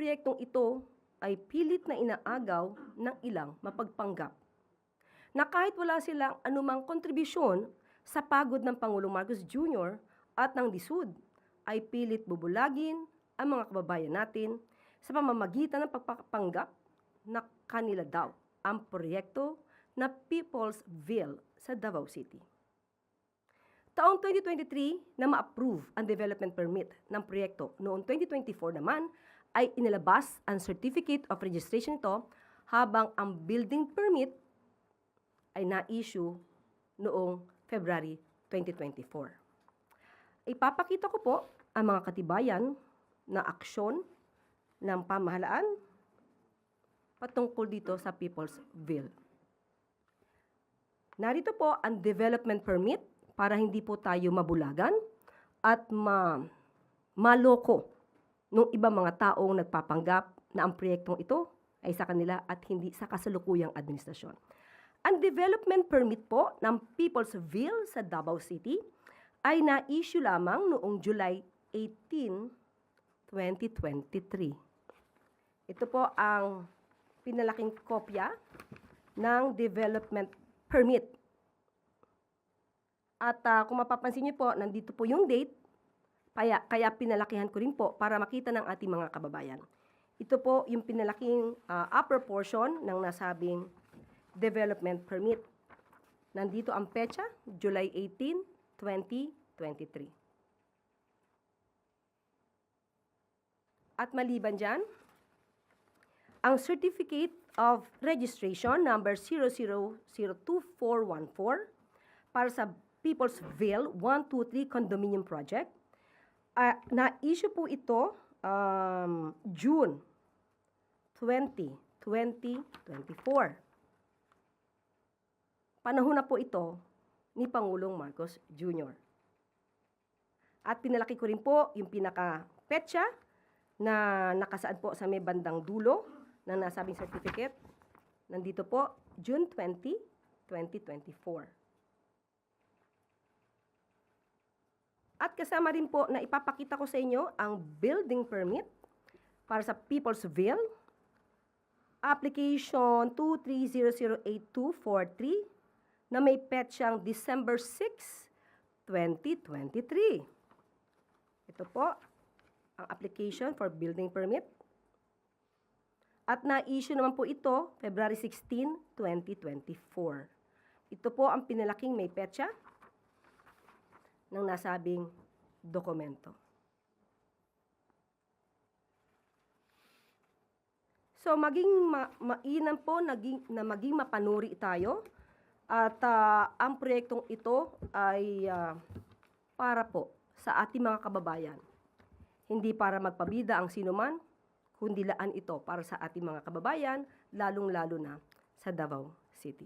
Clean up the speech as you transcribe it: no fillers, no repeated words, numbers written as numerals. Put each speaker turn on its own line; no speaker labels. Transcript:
proyektong ito ay pilit na inaagaw ng ilang mapagpanggap na kahit wala silang anumang kontribusyon sa pagod ng Pangulong Marcos Jr. at ng DSUD, ay pilit bubulagin ang mga kababayan natin sa pamamagitan ng pagpapanggap na kanila daw ang proyekto na People's Ville sa Davao City. Taong 2023 na ma-approve ang development permit ng proyekto, noong 2024 naman ay inilabas ang Certificate of Registration ito, habang ang building permit ay na-issue noong February 2024. Ipapakita ko po ang mga katibayan na aksyon ng pamahalaan patungkol dito sa People's Ville. Narito po ang development permit para hindi po tayo mabulagan at maloko ng ibang mga taong nagpapanggap na ang proyektong ito ay sa kanila at hindi sa kasalukuyang administrasyon. Ang development permit po ng People's Ville sa Davao City ay na-issue lamang noong July 18, 2023. Ito po ang pinalaking kopya ng development permit. At kung mapapansin niyo po, nandito po yung date, kaya pinalakihan ko rin po para makita ng ating mga kababayan. Ito po yung pinalaking upper portion ng nasabing development permit. Nandito ang petsa, July 18, 2023. At maliban dyan, ang Certificate of Registration number 00022414 para sa People's Ville 123 Condominium Project, na-issue po ito June 20, 2024. Panahon na po ito ni Pangulong Marcos Jr. At pinalaki ko rin po yung pinaka-petsa na nakasaad po sa may bandang dulo ng nasabing certificate. Nandito po, June 20, 2024. At kasama rin po na ipapakita ko sa inyo ang building permit para sa People's Ville, application 2300823, na may petsang December 6, 2023. Ito po ang application for building permit. At na-issue naman po ito February 16, 2024. Ito po ang pinalaking may petsa ng nasabing dokumento. So maging mainam po maging mapanuri tayo. At ang proyektong ito ay para po sa ating mga kababayan. Hindi para magpabida ang sinuman, kundi laan ito para sa ating mga kababayan, lalong-lalo na sa Davao City.